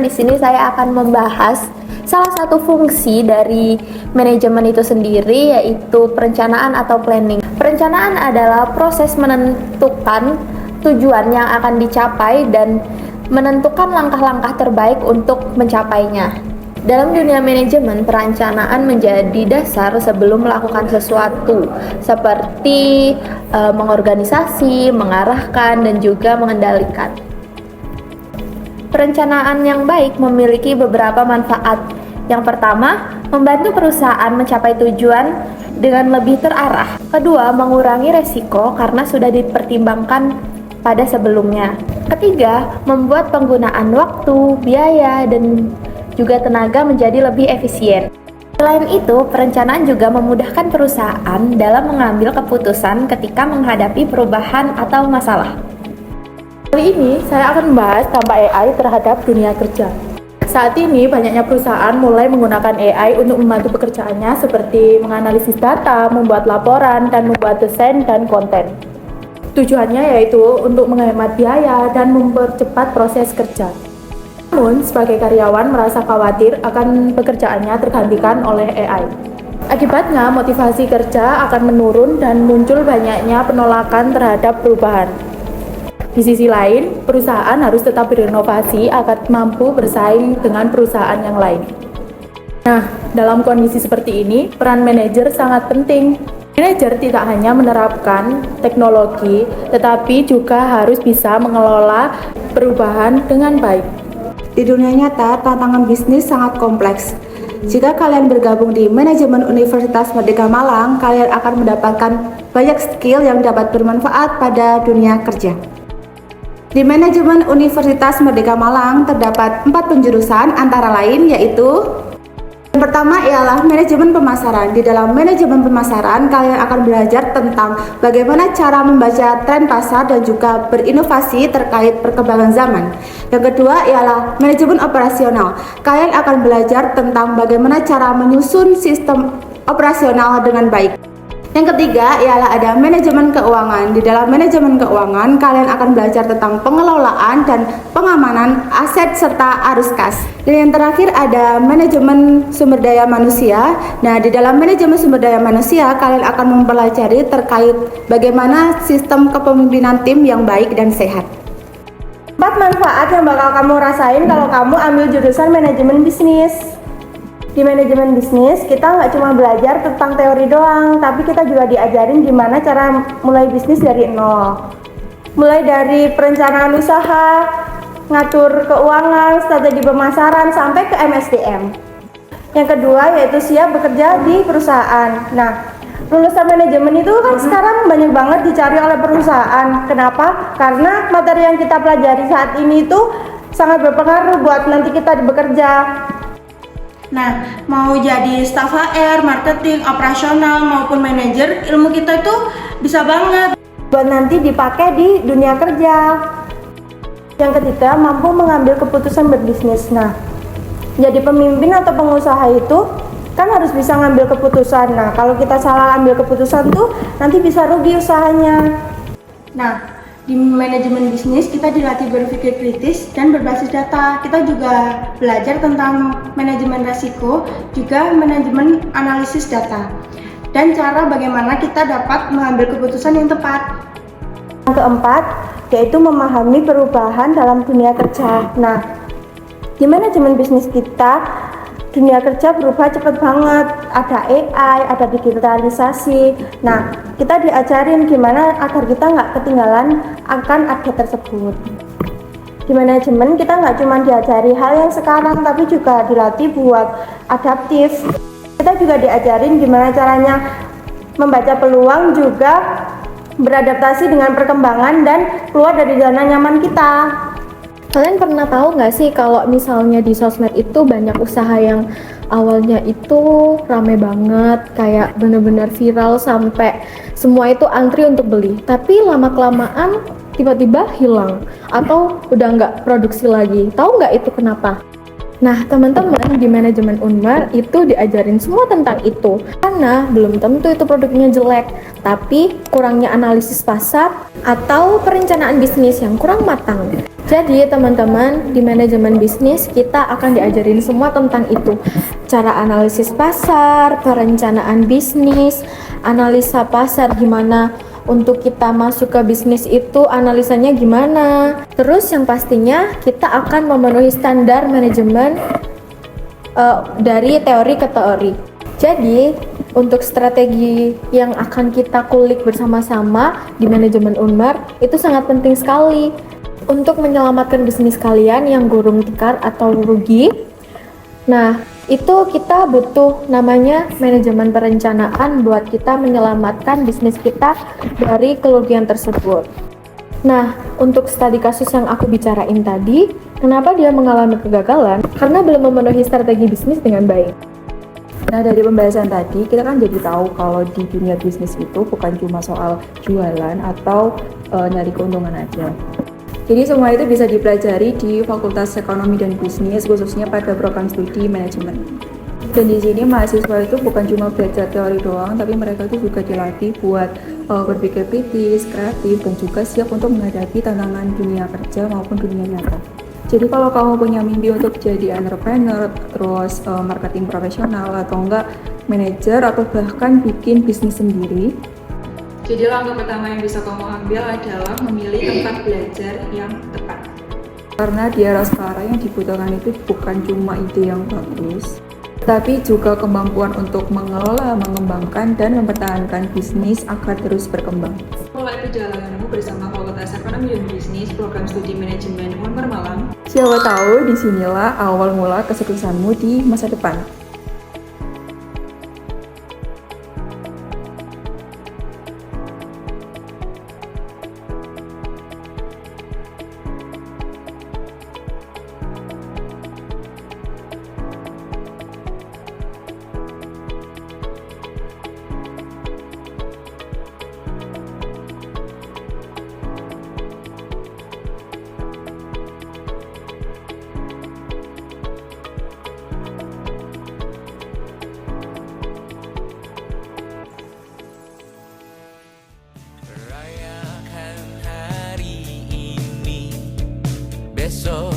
manajemen, di sini saya akan membahas salah satu fungsi dari manajemen itu sendiri, yaitu perencanaan atau planning. Perencanaan adalah proses menentukan tujuan yang akan dicapai dan menentukan langkah-langkah terbaik untuk mencapainya. Dalam dunia manajemen, perencanaan menjadi dasar sebelum melakukan sesuatu, seperti mengorganisasi, mengarahkan, dan juga mengendalikan. Perencanaan yang baik memiliki beberapa manfaat. Yang pertama, membantu perusahaan mencapai tujuan dengan lebih terarah. Kedua, mengurangi resiko karena sudah dipertimbangkan pada sebelumnya. Ketiga, membuat penggunaan waktu, biaya, dan juga tenaga menjadi lebih efisien. Selain itu, perencanaan juga memudahkan perusahaan dalam mengambil keputusan ketika menghadapi perubahan atau masalah. Kali ini saya akan membahas dampak AI terhadap dunia kerja. Saat ini banyaknya perusahaan mulai menggunakan AI untuk membantu pekerjaannya seperti menganalisis data, membuat laporan, dan membuat desain dan konten. Tujuannya yaitu untuk menghemat biaya dan mempercepat proses kerja. Namun, sebagai karyawan merasa khawatir akan pekerjaannya tergantikan oleh AI. Akibatnya, motivasi kerja akan menurun dan muncul banyaknya penolakan terhadap perubahan. Di sisi lain, perusahaan harus tetap berinovasi agar mampu bersaing dengan perusahaan yang lain. Nah, dalam kondisi seperti ini, peran manajer sangat penting. Manajer tidak hanya menerapkan teknologi, tetapi juga harus bisa mengelola perubahan dengan baik. Di dunia nyata, tantangan bisnis sangat kompleks. Jika kalian bergabung di Manajemen Universitas Merdeka Malang, kalian akan mendapatkan banyak skill yang dapat bermanfaat pada dunia kerja. Di Manajemen Universitas Merdeka Malang terdapat 4 penjurusan antara lain yaitu yang pertama ialah manajemen pemasaran. Di dalam manajemen pemasaran, kalian akan belajar tentang bagaimana cara membaca tren pasar dan juga berinovasi terkait perkembangan zaman. Yang kedua ialah manajemen operasional. Kalian akan belajar tentang bagaimana cara menyusun sistem operasional dengan baik. Yang ketiga ialah ada manajemen keuangan. Di dalam manajemen keuangan, kalian akan belajar tentang pengelolaan dan pengamanan aset serta arus kas. Dan yang terakhir ada manajemen sumber daya manusia. Nah, di dalam manajemen sumber daya manusia, kalian akan mempelajari terkait bagaimana sistem kepemimpinan tim yang baik dan sehat. 4 manfaat yang bakal kamu rasain kalau kamu ambil jurusan manajemen bisnis. Di manajemen bisnis, kita nggak cuma belajar tentang teori doang, tapi kita juga diajarin gimana cara mulai bisnis dari nol. Mulai dari perencanaan usaha, ngatur keuangan, strategi pemasaran, sampai ke MSDM. Yang kedua yaitu siap bekerja di perusahaan. Nah, lulusan manajemen itu kan sekarang banyak banget dicari oleh perusahaan. Kenapa? Karena materi yang kita pelajari saat ini itu sangat berpengaruh buat nanti kita bekerja. Nah, mau jadi staf HR, marketing, operasional maupun manajer, ilmu kita itu bisa banget buat nanti dipakai di dunia kerja. Yang ketiga, mampu mengambil keputusan berbisnis. Nah, jadi pemimpin atau pengusaha itu kan harus bisa ngambil keputusan. Nah, kalau kita salah ambil keputusan tuh nanti bisa rugi usahanya. Nah, di manajemen bisnis kita dilatih berpikir kritis dan berbasis data. Kita juga belajar tentang manajemen risiko, juga manajemen analisis data, dan cara bagaimana kita dapat mengambil keputusan yang tepat. Yang keempat, yaitu memahami perubahan dalam dunia kerja. Nah, di manajemen bisnis kita, dunia kerja berubah cepat banget, ada AI, ada digitalisasi. Nah, kita diajarin gimana agar kita nggak ketinggalan akan update tersebut. Di manajemen kita nggak cuma diajari hal yang sekarang, tapi juga dilatih buat adaptif. Kita juga diajarin gimana caranya membaca peluang, juga beradaptasi dengan perkembangan dan keluar dari zona nyaman kita. Kalian pernah tahu nggak sih kalau misalnya di sosmed itu banyak usaha yang awalnya itu rame banget, kayak bener-bener viral sampai semua itu antri untuk beli, tapi lama-kelamaan tiba-tiba hilang atau udah nggak produksi lagi. Tahu nggak itu kenapa? Nah, teman-teman di manajemen Unmar itu diajarin semua tentang itu. Karena belum tentu itu produknya jelek, tapi kurangnya analisis pasar atau perencanaan bisnis yang kurang matang. Jadi, teman-teman di manajemen bisnis kita akan diajarin semua tentang itu. Cara analisis pasar, perencanaan bisnis, analisa pasar gimana untuk kita masuk ke bisnis itu analisanya gimana. Terus yang pastinya kita akan memenuhi standar manajemen dari teori ke teori. Jadi untuk strategi yang akan kita kulik bersama-sama di manajemen Unmar itu sangat penting sekali untuk menyelamatkan bisnis kalian yang gurung tikar atau rugi. Nah, itu kita butuh namanya manajemen perencanaan buat kita menyelamatkan bisnis kita dari kerugian tersebut. Nah, untuk studi kasus yang aku bicarain tadi, kenapa dia mengalami kegagalan? Karena belum memenuhi strategi bisnis dengan baik. Nah, dari pembahasan tadi, kita kan jadi tahu kalau di dunia bisnis itu bukan cuma soal jualan atau nyari keuntungan aja. Jadi semua itu bisa dipelajari di Fakultas Ekonomi dan Bisnis, khususnya pada program studi manajemen. Dan di sini mahasiswa itu bukan cuma belajar teori doang, tapi mereka itu juga dilatih buat berpikir kritis, kreatif, dan juga siap untuk menghadapi tantangan dunia kerja maupun dunia nyata. Jadi kalau kamu punya mimpi untuk jadi entrepreneur, terus marketing profesional, atau enggak manajer, atau bahkan bikin bisnis sendiri, jadi langkah pertama yang bisa kamu ambil adalah memilih tempat belajar yang tepat. Karena di era sekarang yang dibutuhkan itu bukan cuma ide yang bagus, tapi juga kemampuan untuk mengelola, mengembangkan, dan mempertahankan bisnis agar terus berkembang. Mulai perjalananmu bersama Fakultas Ekonomi dan Bisnis, program studi manajemen Unmar Malang. Siapa tahu disinilah awal mula kesuksesanmu di masa depan. Besok